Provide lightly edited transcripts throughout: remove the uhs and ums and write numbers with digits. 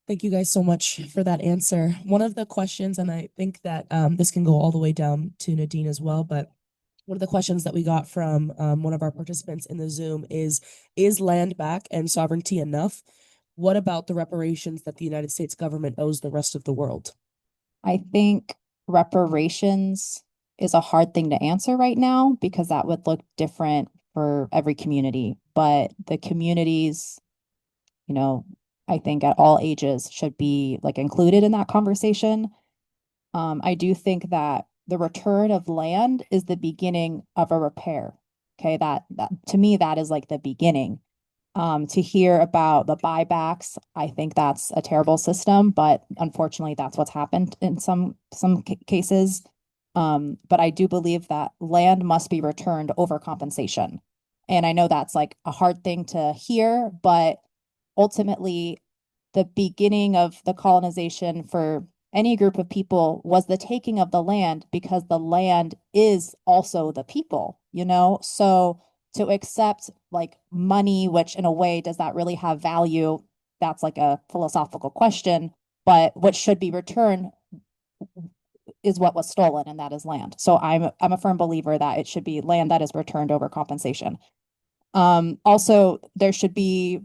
Thank you guys so much for that answer. One of the questions, and I think that this can go all the way down to Nadine as well, but one of the questions that we got from one of our participants in the Zoom is land back and sovereignty enough? What about the reparations that the United States government owes the rest of the world? I think reparations is a hard thing to answer right now because that would look different for every community. But the communities, you know, I think at all ages should be like included in that conversation. I do think that the return of land is the beginning of a repair. Okay, that to me, that is like the beginning. To hear about the buybacks, I think that's a terrible system, but unfortunately, that's what's happened in some cases. But I do believe that land must be returned over compensation. And I know that's like a hard thing to hear, but ultimately, the beginning of the colonization for any group of people was the taking of the land because the land is also the people, you know? So to accept like money, which in a way does that really have value? That's like a philosophical question. But what should be returned is what was stolen, and that is land. So I'm a firm believer that it should be land that is returned over compensation. Also, there should be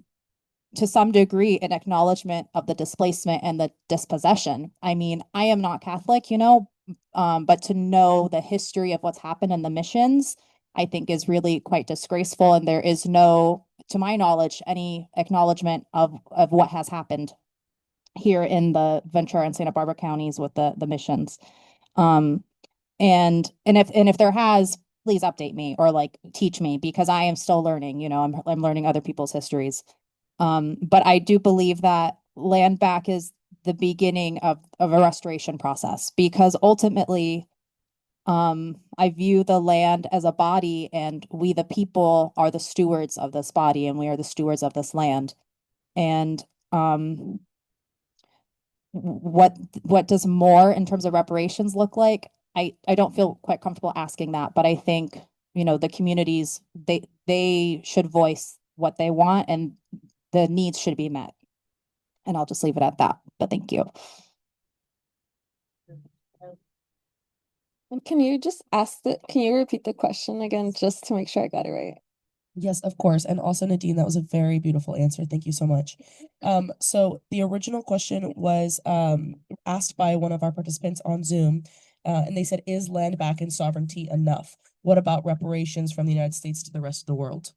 to some degree an acknowledgement of the displacement and the dispossession. I mean, I am not Catholic, but to know the history of what's happened in the missions, I think is really quite disgraceful. And there is no, to my knowledge, any acknowledgement of what has happened here in the Ventura and Santa Barbara counties with the missions. Um, and if there has, please update me or like teach me because I am still learning, I'm learning other people's histories. But I do believe that land back is the beginning of a restoration process because ultimately, I view the land as a body, and we, the people, are the stewards of this body, and we are the stewards of this land. And um, what does more in terms of reparations look like? I don't feel quite comfortable asking that, but I think, the communities, they should voice what they want and the needs should be met. And I'll just leave it at that. But thank you. And can you repeat the question again just to make sure I got it right? Yes, of course. And also, Nadine, that was a very beautiful answer. Thank you so much. So the original question was asked by one of our participants on Zoom, and they said, is land back and sovereignty enough? What about reparations from the United States to the rest of the world?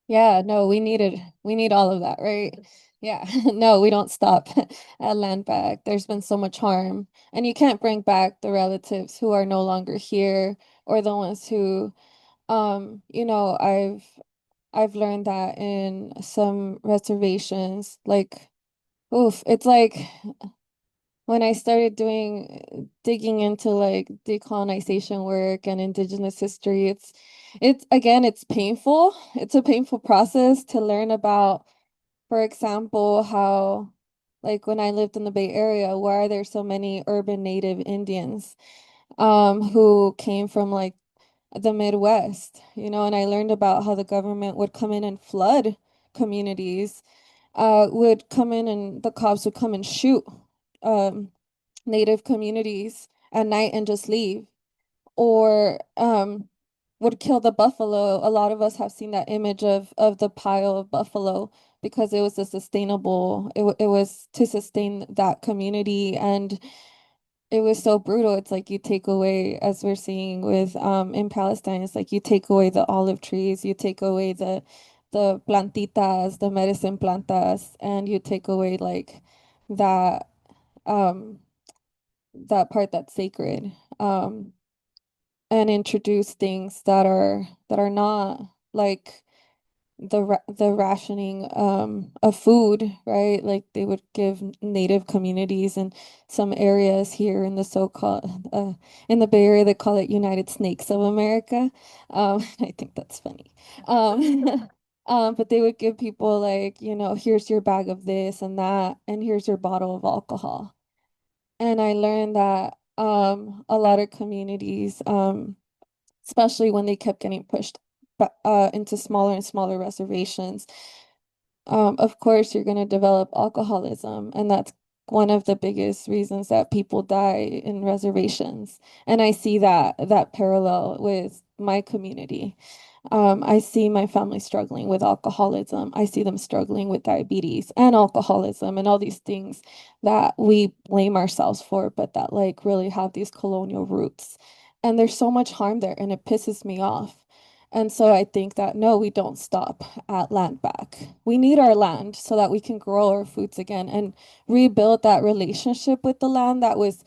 Yeah, no, we need all of that, right? Yeah, no, we don't stop at land back. There's been so much harm, and you can't bring back the relatives who are no longer here or the ones who, I've learned that in some reservations, like, oof, it's like when I started digging into like decolonization work and indigenous history, it's again, it's painful. It's a painful process to learn about, for example, how like when I lived in the Bay Area, why are there so many urban native Indians who came from like the Midwest, and I learned about how the government would come in and flood communities, would come in and the cops would come and shoot um native communities at night and just leave, or would kill the buffalo. A lot of us have seen that image of the pile of buffalo because it was a sustainable, it was to sustain that community, and it was so brutal. It's like you take away, as we're seeing with in Palestine, it's like you take away the olive trees, you take away the plantitas, the medicine plantas, and you take away like that um that part that's sacred, and introduce things that are not like the rationing of food, right? Like they would give native communities in some areas here in the so-called in the Bay Area, they call it United Snakes of America. I think that's funny. Um but they would give people like, here's your bag of this and that, and here's your bottle of alcohol. And I learned that a lot of communities, especially when they kept getting pushed into smaller and smaller reservations, of course you're going to develop alcoholism, and that's one of the biggest reasons that people die in reservations. And I see that parallel with my community. I see my family struggling with alcoholism. I see them struggling with diabetes and alcoholism and all these things that we blame ourselves for, but that like really have these colonial roots. And there's so much harm there, and it pisses me off. And so I think that no, we don't stop at land back. We need our land so that we can grow our foods again and rebuild that relationship with the land that was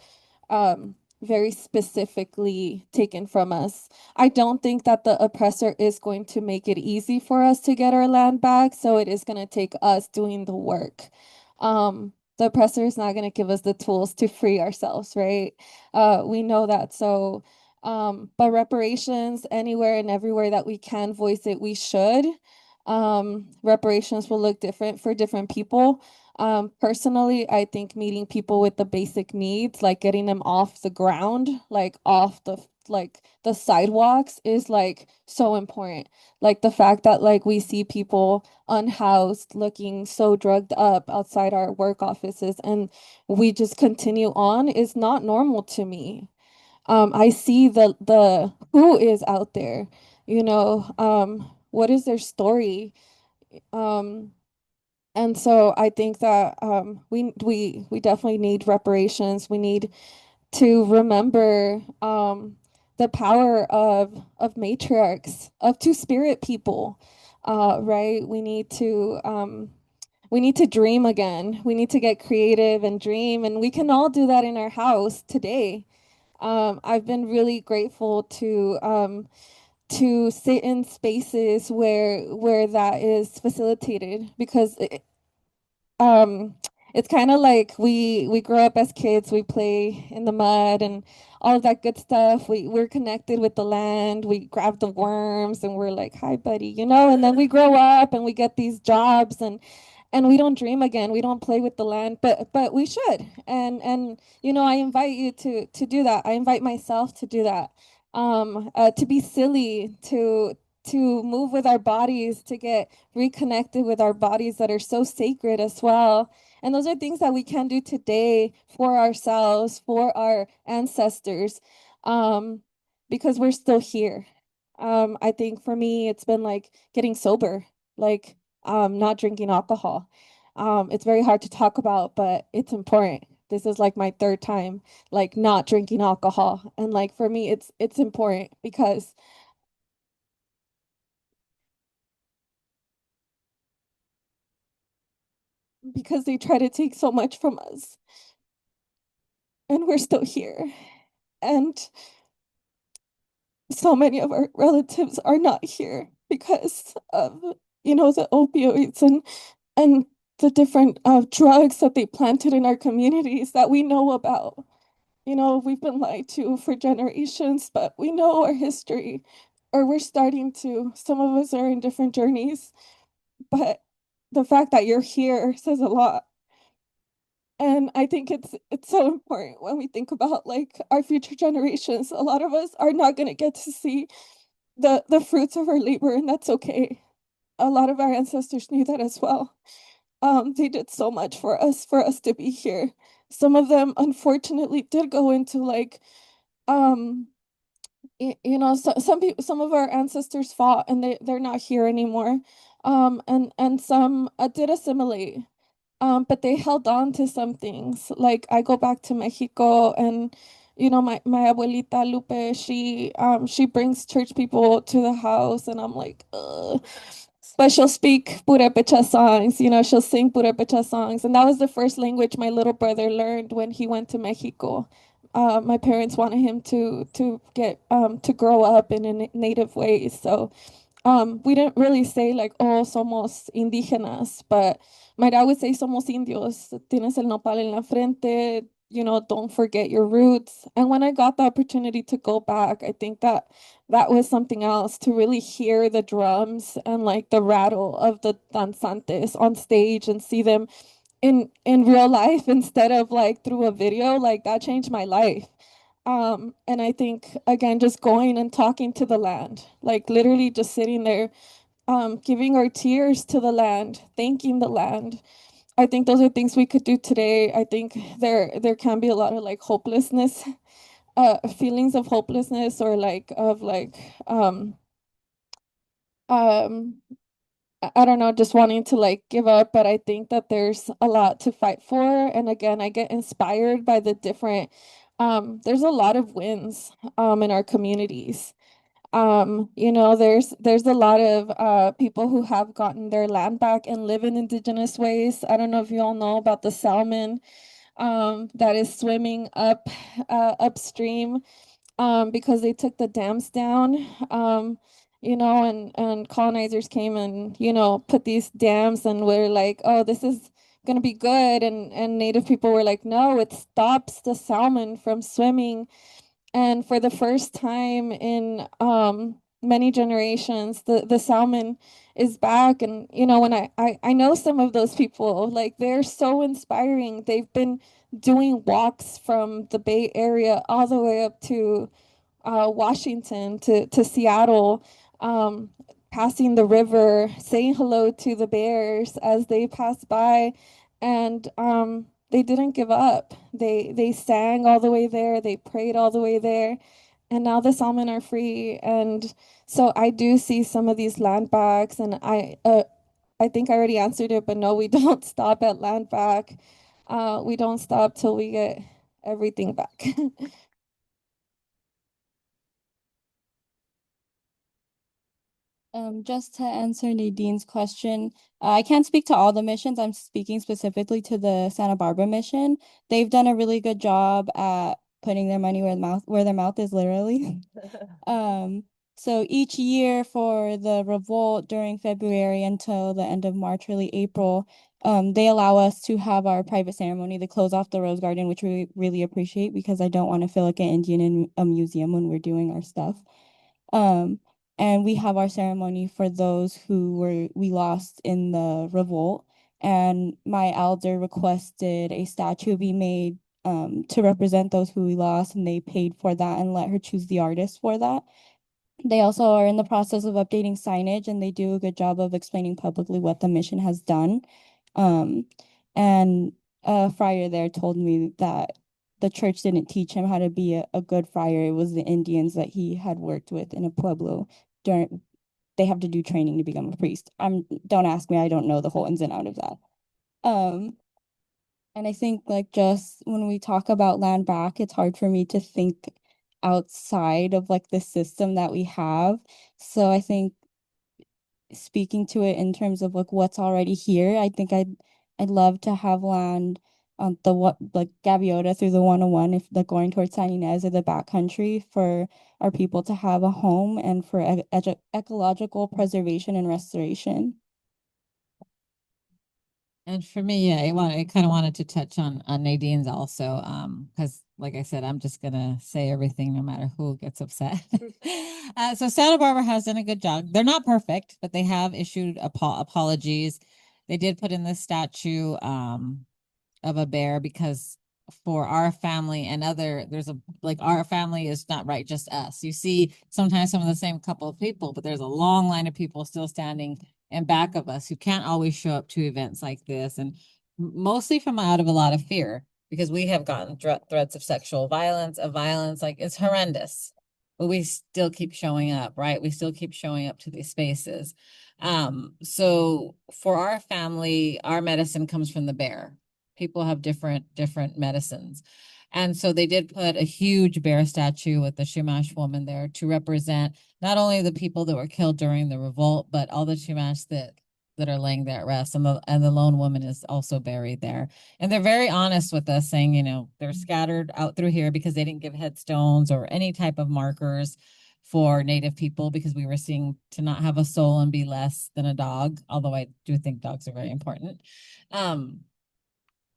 very specifically taken from us. I don't think that the oppressor is going to make it easy for us to get our land back, so it is going to take us doing the work. The oppressor is not going to give us the tools to free ourselves, right? We know that. So, but reparations, anywhere and everywhere that we can voice it, we should. Reparations will look different for different people. Personally, I think meeting people with the basic needs, like getting them off the ground, like off the sidewalks is like so important. Like the fact that like we see people unhoused looking so drugged up outside our work offices and we just continue on is not normal to me. I see the who is out there, what is their story? Um, and so I think that we definitely need reparations. We need to remember the power of matriarchs, of two-spirit people, right? We need to dream again. We need to get creative and dream, and we can all do that in our house today. I've been really grateful to sit in spaces where that is facilitated because um, it's kind of like we grow up as kids, we play in the mud and all of that good stuff. We're connected with the land. We grab the worms and we're like, "Hi, buddy," And then we grow up and we get these jobs and we don't dream again. We don't play with the land, but we should. And I invite you to do that. I invite myself to do that. To be silly, to move with our bodies, to get reconnected with our bodies that are so sacred as well. And those are things that we can do today for ourselves, for our ancestors, um, because we're still here. I think for me, it's been like getting sober, like not drinking alcohol. It's very hard to talk about, but it's important. This is like my third time, like not drinking alcohol, and like for me, it's important because they try to take so much from us and we're still here. And so many of our relatives are not here because of, the opioids and the different drugs that they planted in our communities that we know about. We've been lied to for generations, but we know our history, or we're starting to. Some of us are in different journeys, but the fact that you're here says a lot. And I think it's so important when we think about like our future generations. A lot of us are not going to get to see the fruits of our labor, and that's okay. A lot of our ancestors knew that as well. They did so much for us to be here. Some of them unfortunately did go into like some people, some of our ancestors fought and they're not here anymore. And some did assimilate. But they held on to some things. Like I go back to Mexico and my abuelita Lupe, she brings church people to the house and I'm like, ugh. But she'll speak Purepecha songs, she'll sing Purepecha songs. And that was the first language my little brother learned when he went to Mexico. My parents wanted him to get to grow up in a native way. So we didn't really say like, oh, somos indígenas, but my dad would say somos indios. Tienes el nopal en la frente, don't forget your roots. And when I got the opportunity to go back, I think that was something else to really hear the drums and like the rattle of the danzantes on stage and see them in real life instead of like through a video, like that changed my life. And I think again, just going and talking to the land, like literally just sitting there giving our tears to the land, thanking the land. I think those are things we could do today. I think there can be a lot of like hopelessness, feelings of hopelessness or like of like um I don't know, just wanting to like give up, but I think that there's a lot to fight for. And again, I get inspired by the different there's a lot of wins in our communities. There's a lot of people who have gotten their land back and live in indigenous ways. I don't know if you all know about the salmon that is swimming upstream because they took the dams down, and colonizers came and, put these dams and were like, oh, this is gonna be good. And native people were like, no, it stops the salmon from swimming. And for the first time in many generations, the salmon is back. And when I know some of those people, like they're so inspiring. They've been doing walks from the Bay Area all the way up to Washington to Seattle, um, passing the river, saying hello to the bears as they pass by, and they didn't give up. They sang all the way there. They prayed all the way there, and now the salmon are free. And so I do see some of these land backs, and I think I already answered it, but no, we don't stop at land back. We don't stop till we get everything back. Just to answer Nadine's question, I can't speak to all the missions. I'm speaking specifically to the Santa Barbara mission. They've done a really good job at putting their money where their mouth is, literally. So each year for the revolt during February until the end of March, early April, they allow us to have our private ceremony. They close off the Rose Garden, which we really appreciate because I don't want to feel like an Indian in a museum when we're doing our stuff. Um, and we have our ceremony for those who we lost in the revolt. And my elder requested a statue be made to represent those who we lost, and they paid for that and let her choose the artist for that. They also are in the process of updating signage, and they do a good job of explaining publicly what the mission has done. And a friar there told me that the church didn't teach him how to be a good friar. It was the Indians that he had worked with in a pueblo during they have to do training to become a priest. Don't ask me, I don't know the whole ins and out of that. And I think like just when we talk about land back, it's hard for me to think outside of like the system that we have. So I think speaking to it in terms of like what's already here, I think I'd love to have land on the what like Gaviota through the 101 if like going towards San Ynez or the backcountry for our people to have a home and for ecological preservation and restoration. And for me, yeah, I kind of wanted to touch on Nadine's also, because like I said, I'm just gonna say everything no matter who gets upset. So Santa Barbara has done a good job. They're not perfect, but they have issued apologies. They did put in the statue of a bear because for our family and there's a like our family is not right, just us. You see sometimes some of the same couple of people, but there's a long line of people still standing in back of us who can't always show up to events like this, and mostly from out of a lot of fear because we have gotten threats of sexual violence, like it's horrendous, but we still keep showing up, right? We still keep showing up to these spaces. So for our family, our medicine comes from the bear. People have different medicines. And so they did put a huge bear statue with the Chumash woman there to represent not only the people that were killed during the revolt, but all the Chumash that are laying there at rest. And the lone woman is also buried there. And they're very honest with us, saying, they're scattered out through here because they didn't give headstones or any type of markers for Native people because we were seeing to not have a soul and be less than a dog, although I do think dogs are very important.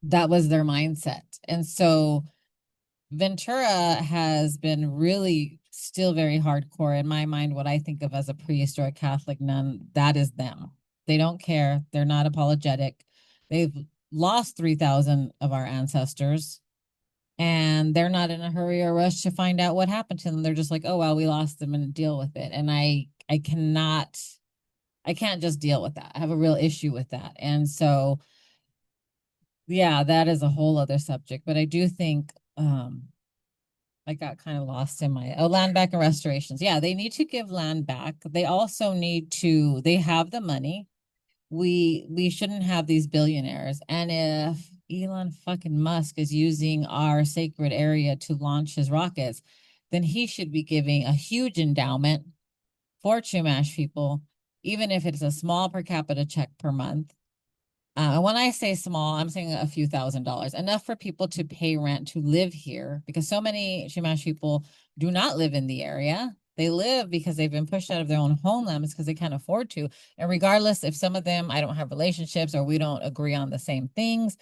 That was their mindset. And so Ventura has been really still very hardcore. In my mind, what I think of as a prehistoric Catholic nun, that is them. They don't care. They're not apologetic. They've lost 3,000 of our ancestors, and they're not in a hurry or rush to find out what happened to them. They're just like, oh, well, we lost them and deal with it. And I cannot I can't just deal with that. I have a real issue with that. And so, yeah, that is a whole other subject. But I do think I got kind of lost in my land back and restorations. Yeah, they need to give land back. They also need to, they have the money. We shouldn't have these billionaires. And if Elon fucking Musk is using our sacred area to launch his rockets, then he should be giving a huge endowment for Chumash people, even if it's a small per capita check per month. And when I say small, I'm saying a few $1,000s, enough for people to pay rent to live here, because so many Chumash people do not live in the area. They live because they've been pushed out of their own homelands because they can't afford to. And regardless, if some of them, I don't have relationships or we don't agree on the same things,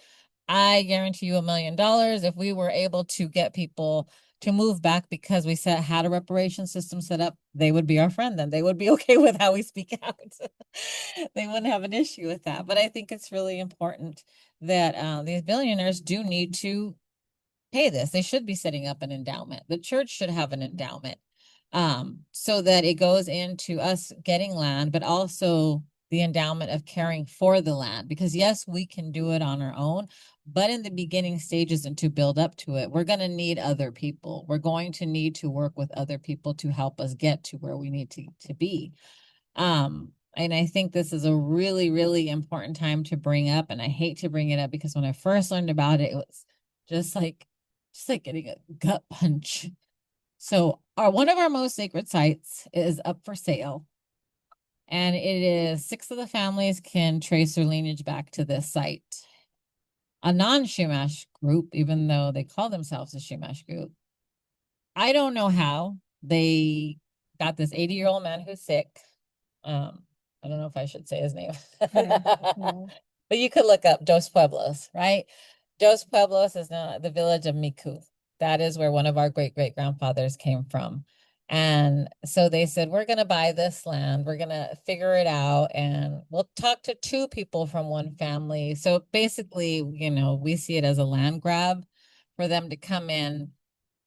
I guarantee you $1 million if we were able to get people to move back because we had a reparation system set up, they would be our friend then. They would be okay with how we speak out. They wouldn't have an issue with that. But I think it's really important that these billionaires do need to pay this. They should be setting up an endowment. The church should have an endowment so that it goes into us getting land, but also the endowment of caring for the land. Because yes, we can do it on our own, but in the beginning stages and to build up to it, we're going to need other people. We're going to need to work with other people to help us get to where we need to be. And I think this is a really, really important time to bring up. And I hate to bring it up because when I first learned about it, it was just like getting a gut punch. So one of our most sacred sites is up for sale. And it is 6 of the families can trace their lineage back to this site. A non-Chumash group, even though they call themselves a Chumash group, I don't know how they got this 80-year-old man who's sick. I don't know if I should say his name. No. But you could look up Dos Pueblos, right? Dos Pueblos is now the village of Miku. That is where one of our great-great-grandfathers came from. And so they said, we're going to buy this land. We're going to figure it out. And we'll talk to 2 people from one family. So basically, we see it as a land grab for them to come in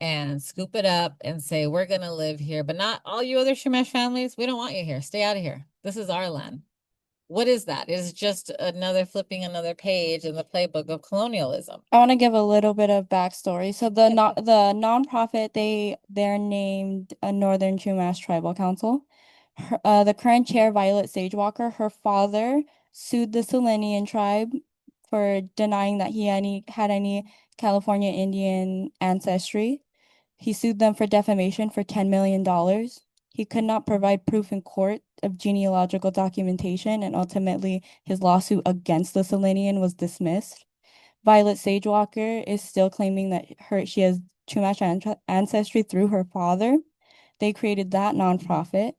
and scoop it up and say, we're going to live here, but not all you other Chumash families. We don't want you here. Stay out of here. This is our land. What is that? It's just flipping another page in the playbook of colonialism. I want to give a little bit of backstory. So the nonprofit, they're named a Northern Chumash Tribal Council. The current chair, Violet Sagewalker, her father sued the Selenian tribe for denying that he had any California Indian ancestry. He sued them for defamation for $10 million. He could not provide proof in court of genealogical documentation, and ultimately his lawsuit against the Selenian was dismissed. Violet Sagewalker is still claiming that she has Chumash ancestry through her father. They created that nonprofit.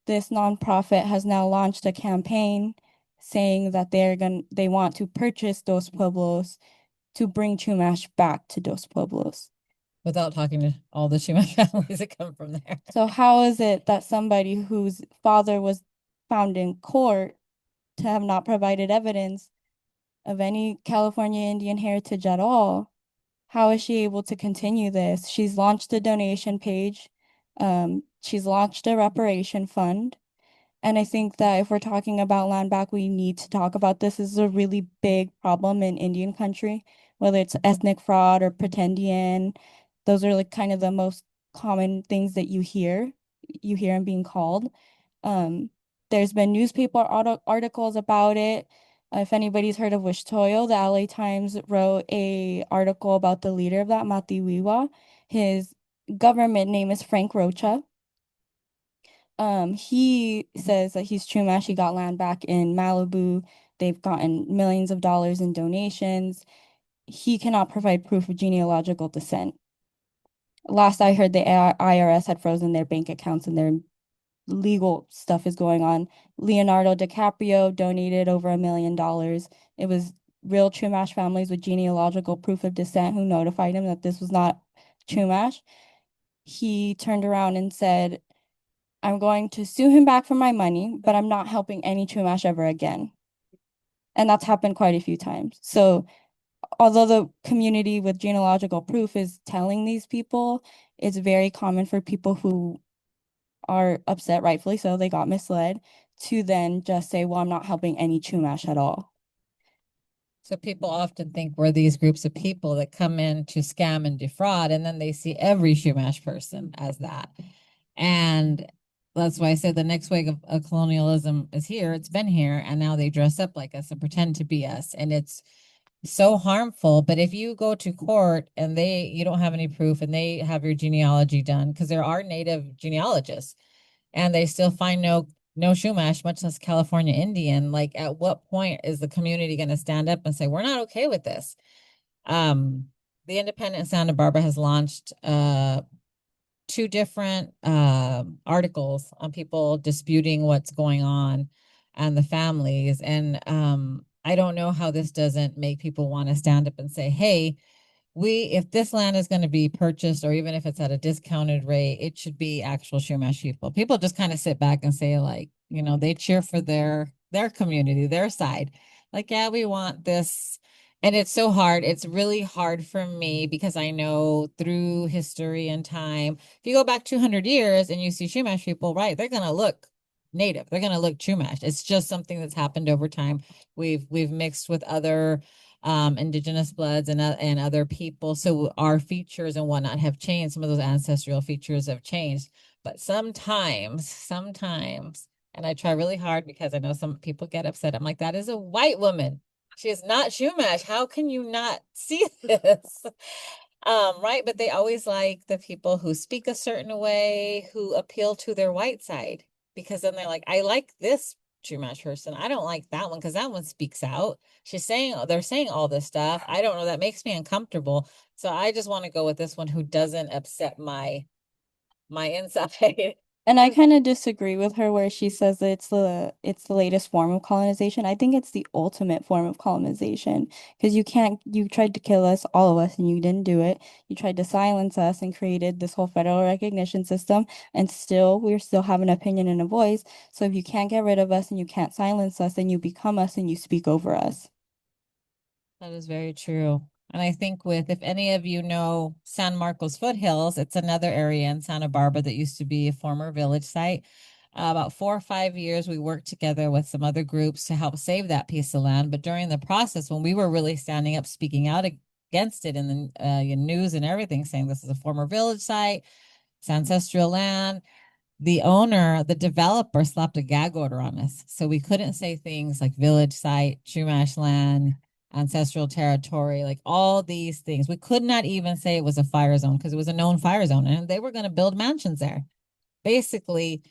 This nonprofit has now launched a campaign saying that they want to purchase Dos Pueblos to bring Chumash back to Dos Pueblos. Without talking to all the Chumash families that come from there. So how is it that somebody whose father was found in court to have not provided evidence of any California Indian heritage at all, how is she able to continue this? She's launched a donation page. She's launched a reparation fund. And I think that if we're talking about land back, we need to talk about this. This is a really big problem in Indian country, whether it's ethnic fraud or pretendian. Those are like kind of the most common things that you hear them being called. There's been newspaper articles about it. If anybody's heard of Wishtoyo, the LA Times wrote a article about the leader of that, Matiwiwa. His government name is Frank Rocha. He says that he's Chumash. He got land back in Malibu. They've gotten millions of dollars in donations. He cannot provide proof of genealogical descent. Last I heard, the IRS had frozen their bank accounts and their legal stuff is going on. Leonardo DiCaprio donated over $1 million. It was real Chumash families with genealogical proof of descent who notified him that this was not Chumash. He turned around and said, I'm going to sue him back for my money, but I'm not helping any Chumash ever again. And that's happened quite a few times. So although the community with genealogical proof is telling these people, it's very common for people who are upset, rightfully so, they got misled, to then just say, well, I'm not helping any Chumash at all. So people often think we're these groups of people that come in to scam and defraud, and then they see every Chumash person as that. And that's why I said the next wave of colonialism is here. It's been here, and now they dress up like us and pretend to be us. And it's so harmful. But if you go to court and you don't have any proof and they have your genealogy done, because there are native genealogists, and they still find no Chumash, much less California Indian, like at what point is the community going to stand up and say, we're not okay with this? The Independent Santa Barbara has launched two different articles on people disputing what's going on and the families. And I don't know how this doesn't make people want to stand up and say, hey, if this land is going to be purchased, or even if it's at a discounted rate, it should be actual Chumash people. People just kind of sit back and say, like, they cheer for their community, their side. Like, yeah, we want this. And it's so hard. It's really hard for me because I know through history and time, if you go back 200 years and you see Chumash people, right, they're going to look native. They're going to look Chumash. It's just something that's happened over time. We've mixed with other indigenous bloods and other people. So our features and whatnot have changed. Some of those ancestral features have changed. But sometimes, and I try really hard because I know some people get upset. I'm like, that is a white woman. She is not Chumash. How can you not see this? Right. But they always like the people who speak a certain way, who appeal to their white side, because then they're like, I like this Chumash person. I don't like that one because that one speaks out. They're saying all this stuff. I don't know. That makes me uncomfortable. So I just want to go with this one who doesn't upset my inside. And I kind of disagree with her where she says that it's the latest form of colonization. I think it's the ultimate form of colonization because you tried to kill us, all of us, and you didn't do it. You tried to silence us and created this whole federal recognition system, and we still have an opinion and a voice. So if you can't get rid of us and you can't silence us, then you become us and you speak over us. That is very true. And I think if any of you know San Marcos Foothills, it's another area in Santa Barbara that used to be a former village site. About 4 or 5 years, we worked together with some other groups to help save that piece of land. But during the process, when we were really standing up, speaking out against it in the news and everything, saying this is a former village site, it's ancestral land, the developer slapped a gag order on us. So we couldn't say things like village site, Chumash land, ancestral territory, like all these things. We could not even say it was a fire zone because it was a known fire zone and they were going to build mansions there. Basically,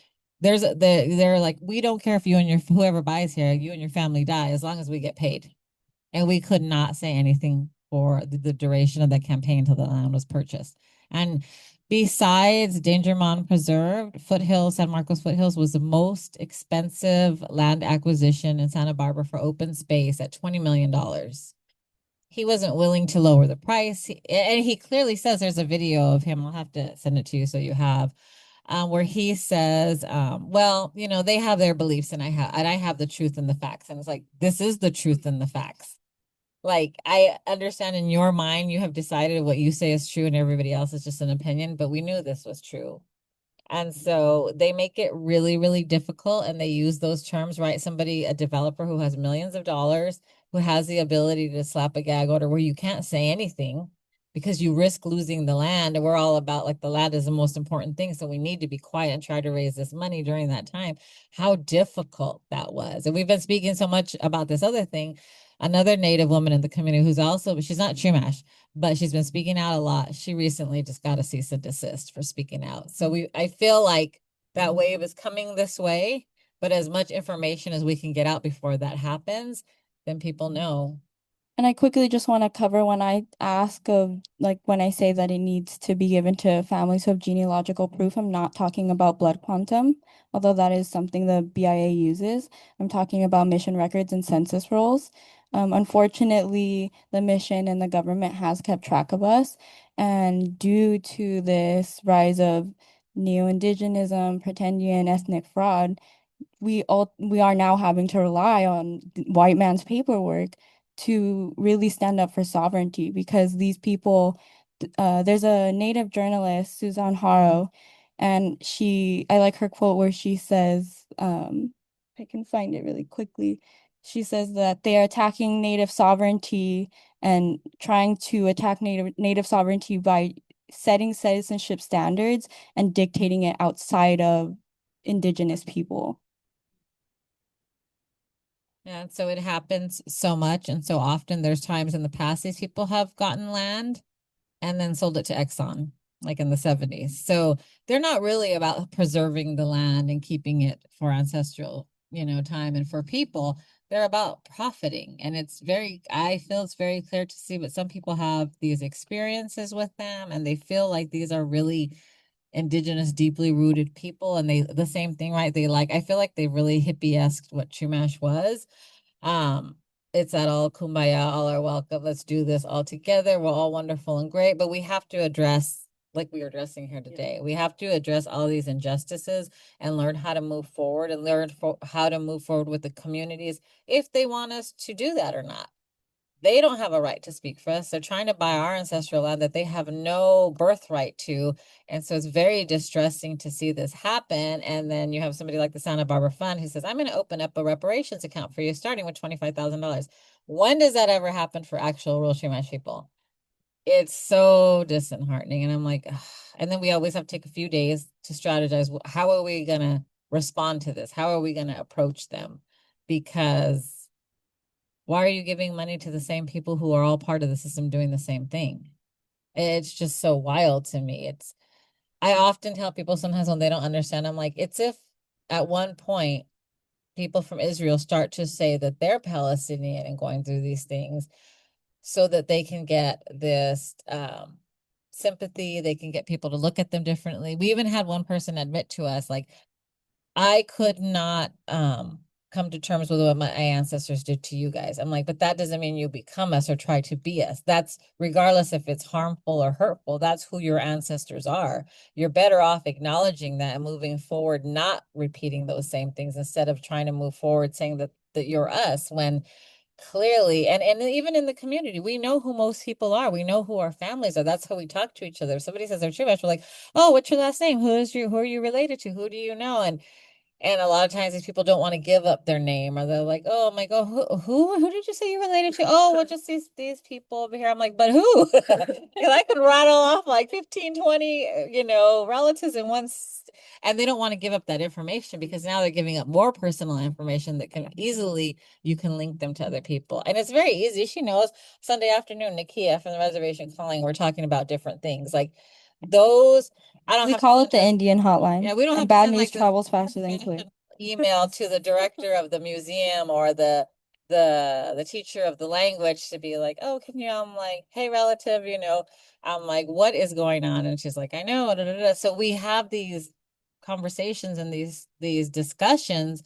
they're like, we don't care if you and whoever buys here, you and your family die as long as we get paid. And we could not say anything for the duration of the campaign until the land was purchased. And besides Danger Mound Preserve, San Marcos Foothills was the most expensive land acquisition in Santa Barbara for open space at $20 million. He wasn't willing to lower the price. And he clearly says, there's a video of him. I'll have to send it to you so you have, where he says, well, they have their beliefs and I have the truth and the facts. And it's like, this is the truth and the facts. Like, I understand in your mind, you have decided what you say is true and everybody else is just an opinion, but we knew this was true. And so they make it really, really difficult. And they use those terms, right? A developer who has millions of dollars, who has the ability to slap a gag order where you can't say anything because you risk losing the land. And we're all about like the land is the most important thing. So we need to be quiet and try to raise this money during that time. How difficult that was. And we've been speaking so much about this other thing. Another Native woman in the community she's not Chumash, but she's been speaking out a lot. She recently just got a cease and desist for speaking out. So I feel like that wave is coming this way, but as much information as we can get out before that happens, then people know. And I quickly just want to cover when I ask of, like, when I say that it needs to be given to families who have genealogical proof, I'm not talking about blood quantum, although that is something the BIA uses. I'm talking about mission records and census rolls. Unfortunately, the mission and the government has kept track of us. And due to this rise of neo-indigenism, pretendian, ethnic fraud, we are now having to rely on white man's paperwork to really stand up for sovereignty because these people, there's a native journalist, Susan Haro, and I like her quote where she says, I can find it really quickly. She says that they are attacking native sovereignty and trying to attack native sovereignty by setting citizenship standards and dictating it outside of indigenous people. Yeah, and so it happens so much and so often. There's times in the past these people have gotten land and then sold it to Exxon, like in the 70s. So they're not really about preserving the land and keeping it for ancestral, time and for people. They're about profiting. And I feel it's very clear to see, but some people have these experiences with them and they feel like these are really indigenous, deeply rooted people. And the same thing, right? I feel like they really hippie-esque what Chumash was. Um, it's that all kumbaya, all are welcome. Let's do this all together. We're all wonderful and great, but we have to address, like we are addressing here today, we have to address all these injustices and learn how to move forward and how to move forward with the communities if they want us to do that or not. They don't have a right to speak for us. They're trying to buy our ancestral land that they have no birthright to. And so it's very distressing to see this happen. And then you have somebody like the Santa Barbara Fund who says, I'm going to open up a reparations account for you starting with $25,000. When does that ever happen for actual rural Chumash people? It's so disheartening. And I'm like, ugh. And then we always have to take a few days to strategize. How are we going to respond to this? How are we going to approach them? Because why are you giving money to the same people who are all part of the system doing the same thing? It's just so wild to me. I often tell people sometimes when they don't understand, I'm like, it's if at one point people from Israel start to say that they're Palestinian and going through these things so that they can get this sympathy, they can get people to look at them differently. We even had one person admit to us, like, I could not come to terms with what my ancestors did to you guys. I'm like, but that doesn't mean you become us or try to be us. That's regardless if it's harmful or hurtful, that's who your ancestors are. You're better off acknowledging that and moving forward, not repeating those same things instead of trying to move forward saying that you're us when clearly and even in the community we know who most people are, we know who our families are, that's how we talk to each other. If somebody says they're Jewish, we're like, oh, what's your last name, who are you related to, who do you know? And a lot of times these people don't want to give up their name, or they're like, oh my God, who did you say you related to? Oh, well, just these people over here. I'm like, but who? Because I could rattle off like 15, 20, relatives in and they don't want to give up that information because now they're giving up more personal information that you can link them to other people. And it's very easy. She knows. Sunday afternoon, Nakia from the reservation calling, we're talking about different things. Like those, I don't We have call to it the Indian hotline. Yeah, we don't and have to bad send news like travels faster than quick. email to the director of the museum or the teacher of the language to be like, oh, can you, I'm like, hey, relative, I'm like, what is going on? And she's like, I know. Da, da, da. So we have these conversations and these discussions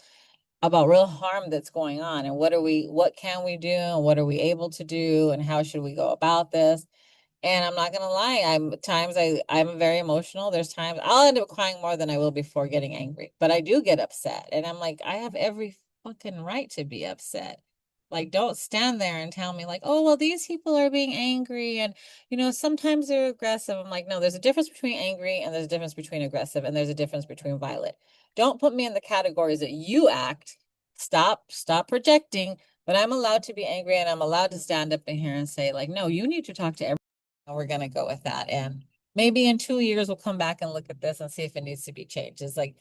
about real harm that's going on and what can we do and what are we able to do and how should we go about this. And I'm not gonna lie, I'm very emotional. There's times I'll end up crying more than I will before getting angry, but I do get upset. And I'm like, I have every fucking right to be upset. Like, don't stand there and tell me like, oh, well, these people are being angry and sometimes they're aggressive. I'm like, no, there's a difference between angry and there's a difference between aggressive and there's a difference between violent. Don't put me in the categories that you act. Stop projecting, but I'm allowed to be angry and I'm allowed to stand up in here and say, like, no, you need to talk to everyone. And we're going to go with that. And maybe in 2 years, we'll come back and look at this and see if it needs to be changed. It's like,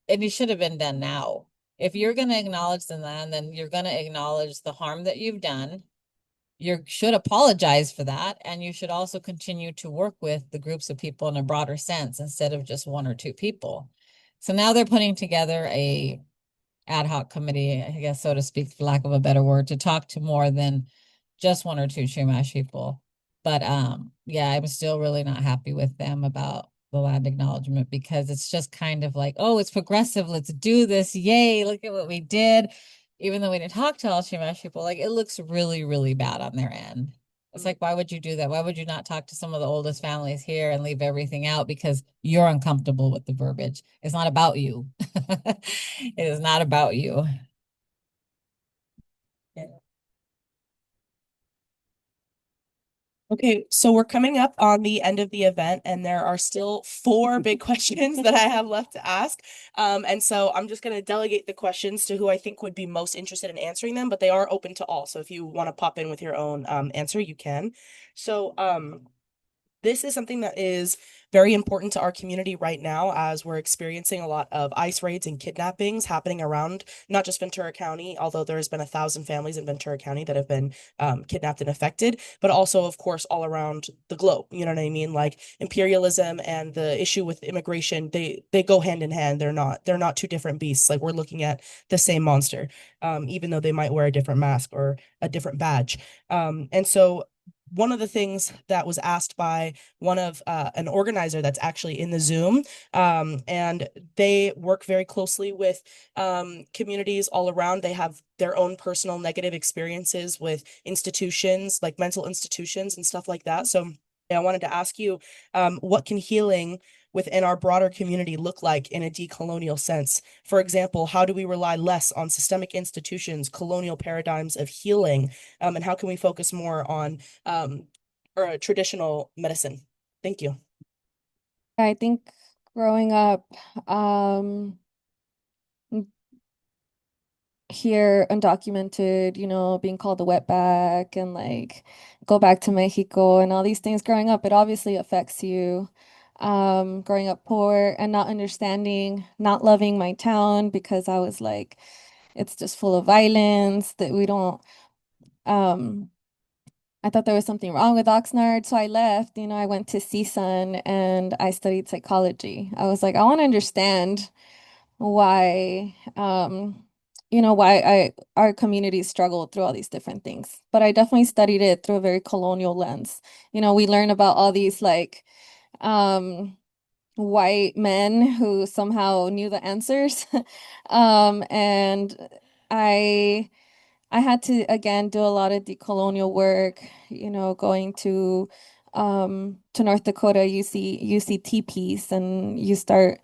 and it should have been done now. If you're going to acknowledge the land, then you're going to acknowledge the harm that you've done. You should apologize for that. And you should also continue to work with the groups of people in a broader sense instead of just one or two people. So now they're putting together a ad hoc committee, I guess, so to speak, for lack of a better word, to talk to more than just one or two Chumash people. But yeah, I'm still really not happy with them about the land acknowledgement because it's just kind of like, oh, it's progressive. Let's do this. Yay, look at what we did. Even though we didn't talk to all Chumash people, like it looks really, really bad on their end. It's like, why would you do that? Why would you not talk to some of the oldest families here and leave everything out because you're uncomfortable with the verbiage? It's not about you. It is not about you. Okay, so we're coming up on the end of the event, and there are still four big questions that I have left to ask. And so I'm just going to delegate the questions to who I think would be most interested in answering them, but they are open to all. So if you want to pop in with your own answer, you can. So this is something that is very important to our community right now as we're experiencing a lot of ICE raids and kidnappings happening around not just Ventura County, although there has been 1,000 families in Ventura County that have been kidnapped and affected, but also, of course, all around the globe. You know what I mean? Like imperialism and the issue with immigration, they go hand in hand. They're not two different beasts. Like we're looking at the same monster, even though they might wear a different mask or a different badge. And so one of the things that was asked by one of an organizer that's actually in the Zoom, and they work very closely with communities all around. They have their own personal negative experiences with institutions, like mental institutions and stuff like that. So I wanted to ask you, what can healing within our broader community look like in a decolonial sense? For example, how do we rely less on systemic institutions, colonial paradigms of healing, and how can we focus more on or traditional medicine? Thank you. I think growing up, here undocumented, being called a wetback and like go back to Mexico and all these things growing up, it obviously affects you. Growing up poor and not understanding, not loving my town because I was like, it's just full of violence that we don't, I thought there was something wrong with Oxnard, so I left. I went to CSUN and I studied psychology. I was like, I want to understand why why our communities struggle through all these different things. But I definitely studied it through a very colonial lens. We learn about all these like white men who somehow knew the answers. And I I had to again do a lot of decolonial work, going to North Dakota, you see teepees and you start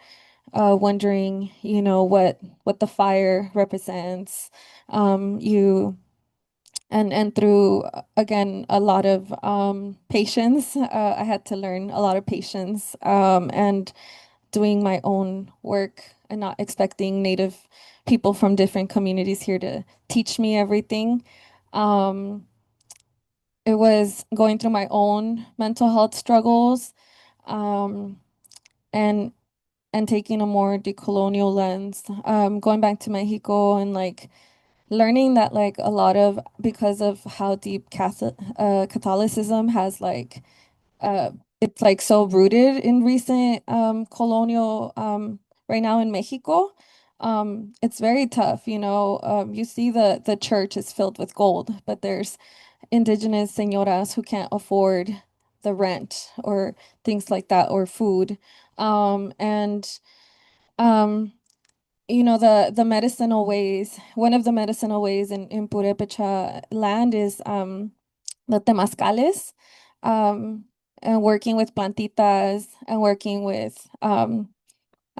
wondering, what the fire represents. You and through again a lot of patience. I had to learn a lot of patience and doing my own work and not expecting Native people from different communities here to teach me everything. Um, it was going through my own mental health struggles, um, and taking a more decolonial lens, going back to Mexico and like learning that like a lot of because of how deep Catholicism has like it's like so rooted in recent colonial right now in Mexico. It's very tough, you see the church is filled with gold, but there's indigenous señoras who can't afford the rent or things like that or food. And the medicinal ways, one of the medicinal ways in Purepecha land is the temazcales, um, and working with plantitas and working with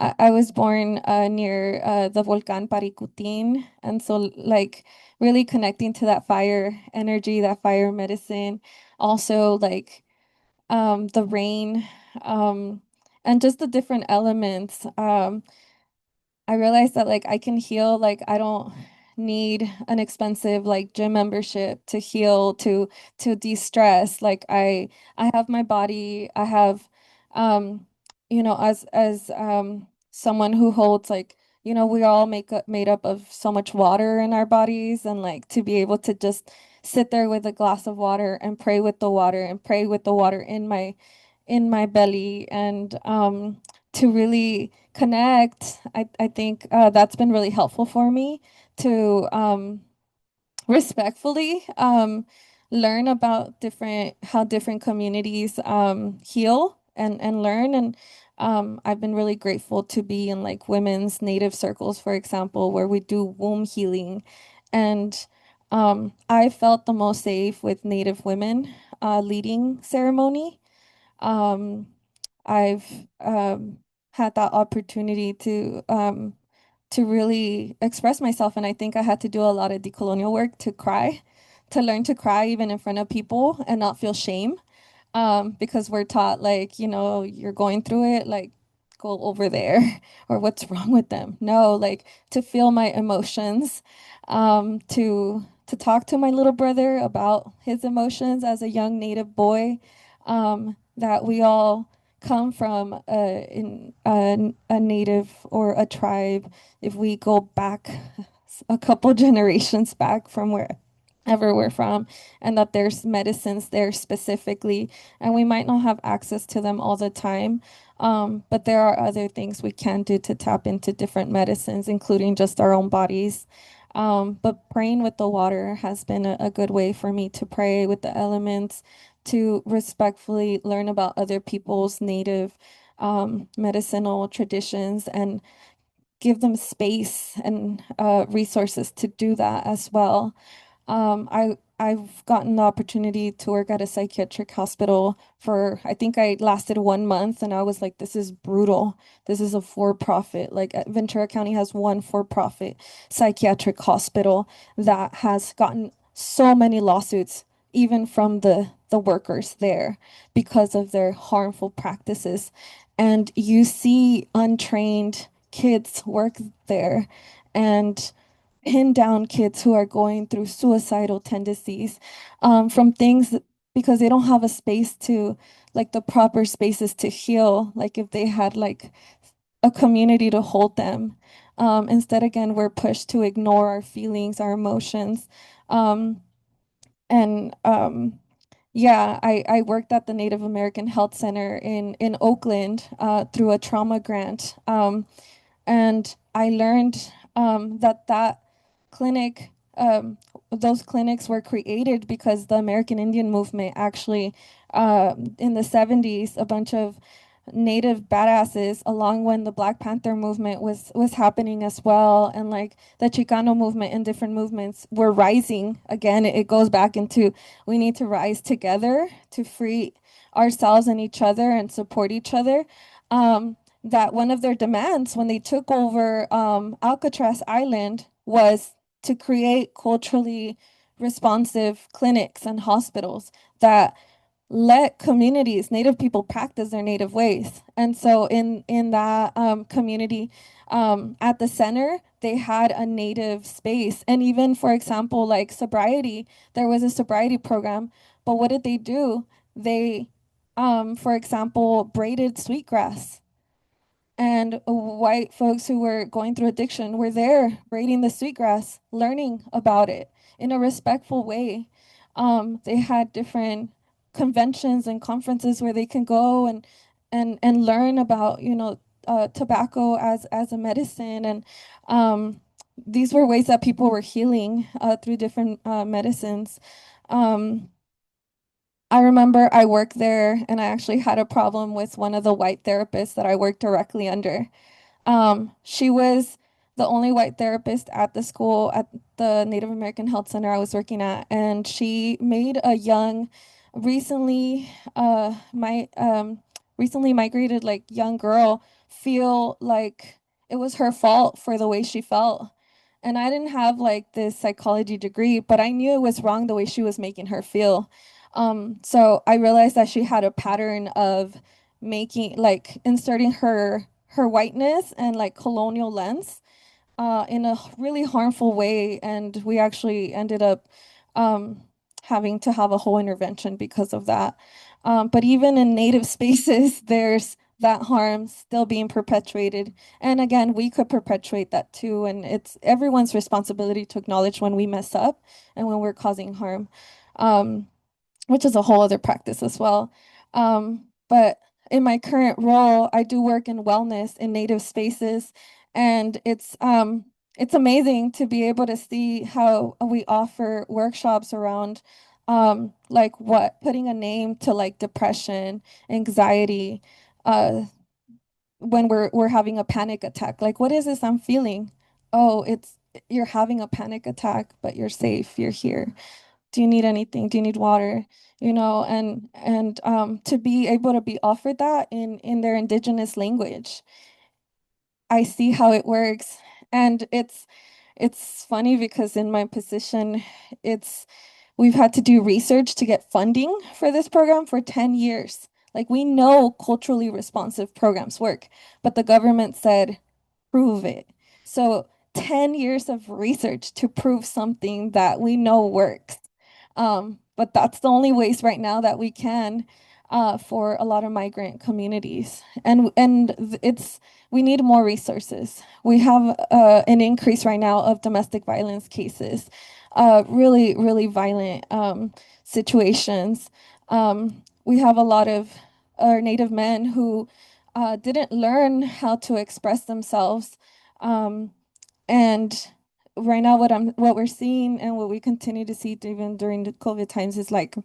I was born near the volcan Paricutin, and so like really connecting to that fire energy, that fire medicine, also like the rain, um, and just the different elements. I realized that like I can heal, like I don't need an expensive like gym membership to heal, to de-stress. Like I have my body, I have as someone who holds like, we all made up of so much water in our bodies, and like to be able to just sit there with a glass of water and pray with the water and pray with the water in my belly, and to really connect. I think that's been really helpful for me to respectfully learn about how different communities heal and learn. And I've been really grateful to be in like women's native circles, for example, where we do womb healing. And I felt the most safe with Native women leading ceremony. Um, I've had that opportunity to really express myself, and I think I had to do a lot of decolonial work to cry, to learn to cry even in front of people and not feel shame. because we're taught like, you're going through it, like go over there or what's wrong with them. No, like to feel my emotions, to talk to my little brother about his emotions as a young Native boy, that we all come from a native or a tribe. If we go back a couple generations back from wherever we're from, and that there's medicines there specifically, and we might not have access to them all the time. But there are other things we can do to tap into different medicines, including just our own bodies. But praying with the water has been a good way for me to pray with the elements, to respectfully learn about other people's native medicinal traditions and give them space and resources to do that as well. I've gotten the opportunity to work at a psychiatric hospital for, I think I lasted 1 month, and I was like, this is brutal. This is a for-profit. Like Ventura County has one for-profit psychiatric hospital that has gotten so many lawsuits, even from the workers there, because of their harmful practices. And you see untrained kids work there and pin down kids who are going through suicidal tendencies, from things because they don't have a space to, like, the proper spaces to heal. Like if they had like a community to hold them. Instead, again, we're pushed to ignore our feelings, our emotions. Um, and Yeah, I worked at the Native American Health Center in Oakland, through a trauma grant. And I learned, that clinic, those clinics were created because the American Indian movement actually, in the 70s, a bunch of Native badasses, along when the Black Panther movement was happening as well, and like the Chicano movement and different movements were rising. Again, it goes back into we need to rise together to free ourselves and each other and support each other. That one of their demands when they took over Alcatraz Island was to create culturally responsive clinics and hospitals that let communities, Native people, practice their native ways. And so in that community, at the center, they had a native space. And even, for example, like sobriety, there was a sobriety program. But what did they do? They, for example, braided sweetgrass, and white folks who were going through addiction were there braiding the sweetgrass, learning about it in a respectful way. They had different conventions and conferences where they can go and learn about, tobacco as a medicine. And these were ways that people were healing through different medicines. Um, I remember I worked there, and I actually had a problem with one of the white therapists that I worked directly under. She was the only white therapist at the school, at the Native American Health Center I was working at, and she made a young, recently, recently migrated, like, young girl feel like it was her fault for the way she felt. And I didn't have like this psychology degree, but I knew it was wrong the way she was making her feel. So I realized that she had a pattern of making, like, inserting her whiteness and like colonial lens in a really harmful way, and we actually ended up um, having to have a whole intervention because of that. But even in native spaces, there's that harm still being perpetuated, and again, we could perpetuate that too. And it's everyone's responsibility to acknowledge when we mess up and when we're causing harm. Um, which is a whole other practice as well. But in my current role, I do work in wellness in native spaces, and it's amazing to be able to see how we offer workshops around like what putting a name to like depression, anxiety, uh, when we're having a panic attack. Like, what is this I'm feeling? Oh, it's you're having a panic attack, but you're safe. You're here. Do you need anything? Do you need water? And to be able to be offered that in their indigenous language, I see how it works. And it's funny because in my position, it's we've had to do research to get funding for this program for 10 years. Like we know culturally responsive programs work, but the government said, prove it. So 10 years of research to prove something that we know works. But that's the only ways right now that we can for a lot of migrant communities. We need more resources. We have an increase right now of domestic violence cases, really, really violent situations. We have a lot of our Native men who didn't learn how to express themselves. And right now what we're seeing and what we continue to see even during the COVID times is like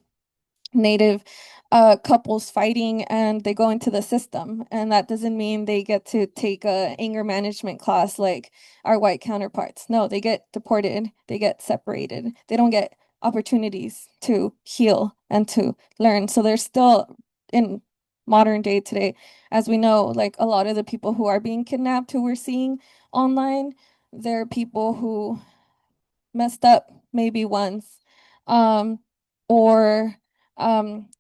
Native couples fighting and they go into the system. And that doesn't mean they get to take a anger management class like our white counterparts. No, they get deported, they get separated. They don't get opportunities to heal and to learn. So they're still in modern day today, as we know, like a lot of the people who are being kidnapped, who we're seeing online, they're people who messed up maybe once. Or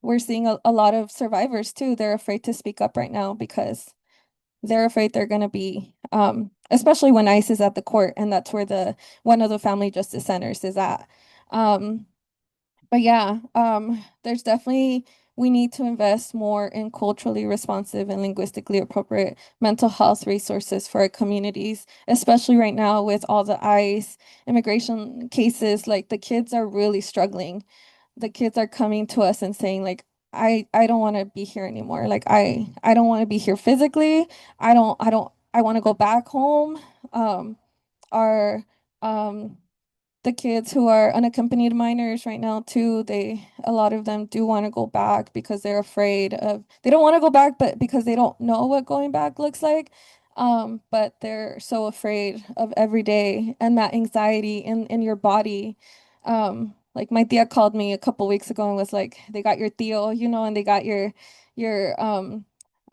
we're seeing a lot of survivors too. They're afraid to speak up right now because they're afraid they're going to be, especially when ICE is at the court, and that's where one of the family justice centers is at. But yeah, there's definitely, we need to invest more in culturally responsive and linguistically appropriate mental health resources for our communities, especially right now with all the ICE immigration cases. Like the kids are really struggling. The kids are coming to us and saying like, I don't want to be here anymore. Like I don't want to be here physically. I want to go back home. Our the kids who are unaccompanied minors right now too, a lot of them do want to go back because they're afraid of, they don't want to go back, but because they don't know what going back looks like. But they're so afraid of every day and that anxiety in your body. Like my tia called me a couple weeks ago and was like, they got your tío, and they got your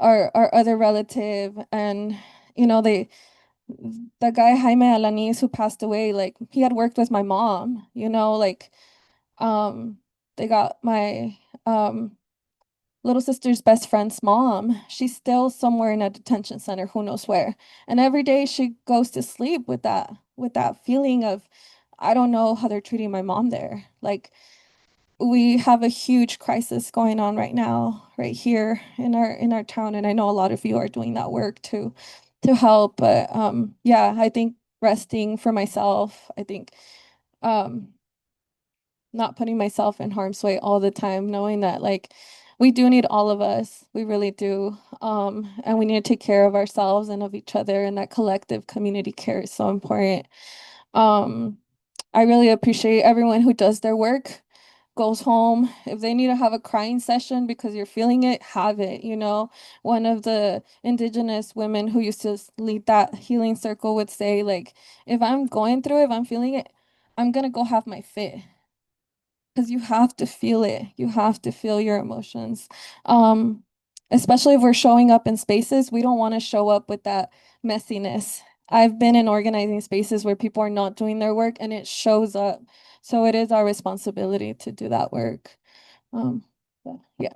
our other relative, and they, the guy Jaime Alanis who passed away, like he had worked with my mom, like um they got my little sister's best friend's mom. She's still somewhere in a detention center, who knows where. And every day she goes to sleep with that feeling of, I don't know how they're treating my mom there. Like we have a huge crisis going on right now, right here in our town, and I know a lot of you are doing that work to help. But yeah, I think resting for myself, I think not putting myself in harm's way all the time, knowing that like we do need all of us, we really do, and we need to take care of ourselves and of each other, and that collective community care is so important. I really appreciate everyone who does their work, goes home. If they need to have a crying session because you're feeling it, have it. One of the indigenous women who used to lead that healing circle would say, like, if I'm going through it, if I'm feeling it, I'm gonna go have my fit. Because you have to feel it. You have to feel your emotions. Um, Especially if we're showing up in spaces, we don't want to show up with that messiness. I've been in organizing spaces where people are not doing their work and it shows up. So it is our responsibility to do that work. Yeah.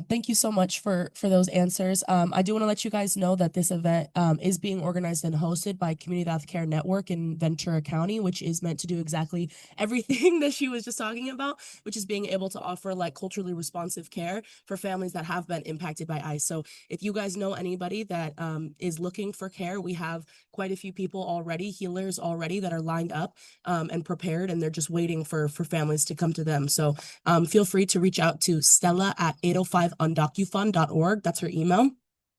Thank you so much for those answers. I do want to let you guys know that this event is being organized and hosted by Community Health Care Network in Ventura County, which is meant to do exactly everything that she was just talking about, which is being able to offer like culturally responsive care for families that have been impacted by ICE. So if you guys know anybody that is looking for care, we have quite a few people already, healers already, that are lined up and prepared, and they're just waiting for families to come to them. So feel free to reach out to Stella at 805undocufund.org. That's her email.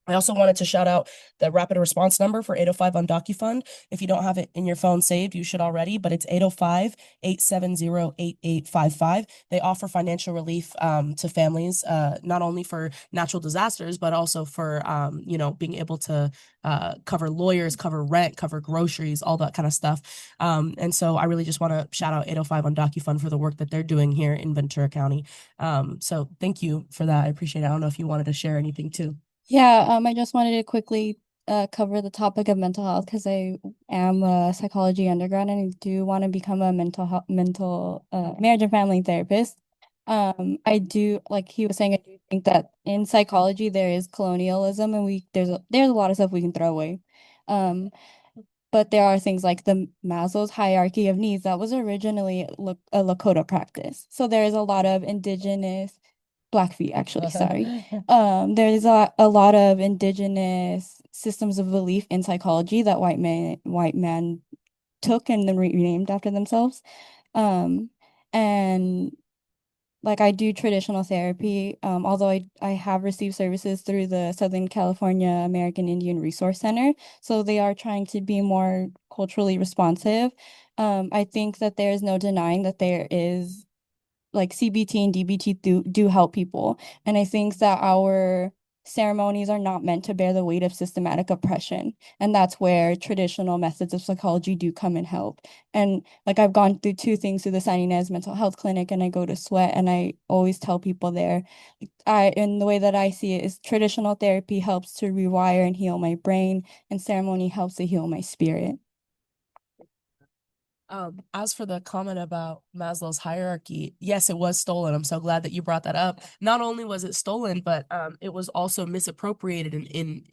I also wanted to shout out the rapid response number for 805 on DocuFund. If you don't have it in your phone saved, you should already, but it's 805-870-8855. They offer financial relief to families, not only for natural disasters, but also for, being able to cover lawyers, cover rent, cover groceries, all that kind of stuff. And so I really just want to shout out 805 on DocuFund for the work that they're doing here in Ventura County. So thank you for that. I appreciate it. I don't know if you wanted to share anything too. Yeah, I just wanted to quickly cover the topic of mental health because I am a psychology undergrad and I do want to become a marriage and family therapist. I do, like he was saying, I do think that in psychology there is colonialism and there's a lot of stuff we can throw away. Um, but there are things like the Maslow's hierarchy of needs that was originally a Lakota practice. So there is a lot of indigenous Blackfeet, actually, sorry. There's a lot of indigenous systems of belief in psychology that white man took and then renamed after themselves. Um, and like I do traditional therapy, although I have received services through the Southern California American Indian Resource Center. So they are trying to be more culturally responsive. I think that there is no denying that there is like CBT and DBT do help people. And I think that our ceremonies are not meant to bear the weight of systematic oppression. And that's where traditional methods of psychology do come and help. And like I've gone through two things through the San Ynez Mental Health Clinic and I go to Sweat and I always tell people there, in the way that I see it is traditional therapy helps to rewire and heal my brain and ceremony helps to heal my spirit. As for the comment about Maslow's hierarchy, yes, it was stolen. I'm so glad that you brought that up. Not only was it stolen, but it was also misappropriated in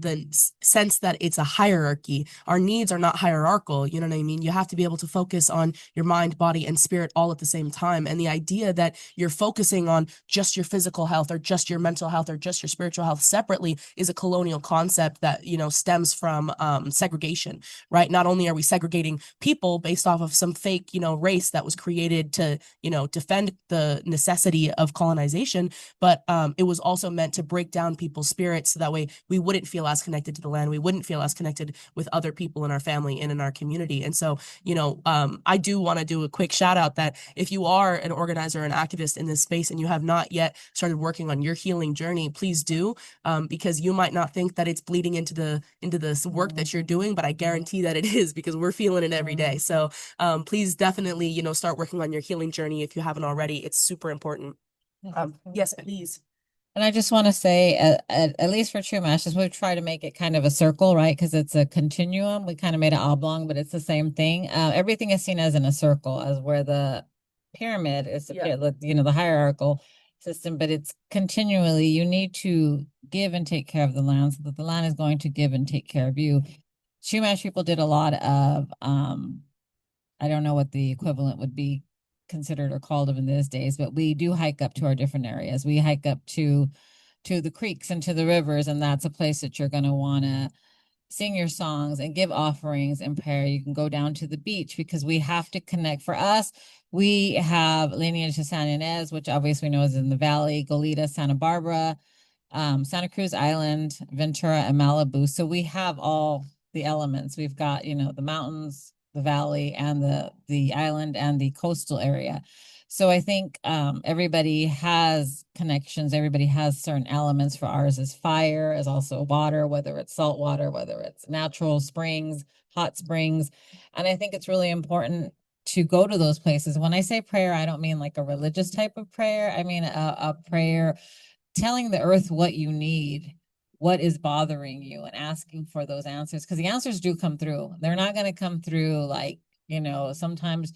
the sense that it's a hierarchy. Our needs are not hierarchical. You know what I mean? You have to be able to focus on your mind, body, and spirit all at the same time. And the idea that you're focusing on just your physical health or just your mental health or just your spiritual health separately is a colonial concept that, you know, stems from segregation, right? Not only are we segregating people based off of some fake, you know, race that was created to, you know, defend the necessity of colonization, but it was also meant to break down people's spirits so that way we wouldn't feel as connected to the land, we wouldn't feel as connected with other people in our family and in our community. And so, you know, I do want to do a quick shout out that if you are an organizer, an activist in this space, and you have not yet started working on your healing journey, please do, because you might not think that it's bleeding into this work that you're doing, but I guarantee that it is because we're feeling it every day. So please definitely, you know, start working on your healing journey if you haven't already. It's super important. Yes, please. And I just want to say, at least for True Masters, we've tried to make it kind of a circle, right? Because it's a continuum. We kind of made it oblong, but it's the same thing. Everything is seen as in a circle, as where the pyramid is, you know, the hierarchical system, but it's continually, you need to give and take care of the land so that the land is going to give and take care of you. Chumash people did a lot of, I don't know what the equivalent would be considered or called of in these days, but we do hike up to our different areas. We hike up to the creeks and to the rivers, and that's a place that you're going to want to sing your songs and give offerings and prayer. You can go down to the beach because we have to connect. For us, we have lineage to San Ynez, which obviously we know is in the valley, Goleta, Santa Barbara, Santa Cruz Island, Ventura, and Malibu. So we have all the elements. We've got, you know, the mountains, the valley, and the island and the coastal area. So I think everybody has connections. Everybody has certain elements. For ours is fire, is also water, whether it's salt water, whether it's natural springs, hot springs. And I think it's really important to go to those places. When I say prayer, I don't mean like a religious type of prayer. I mean a prayer telling the earth what you need, what is bothering you, and asking for those answers. Because the answers do come through. They're not going to come through like, you know, sometimes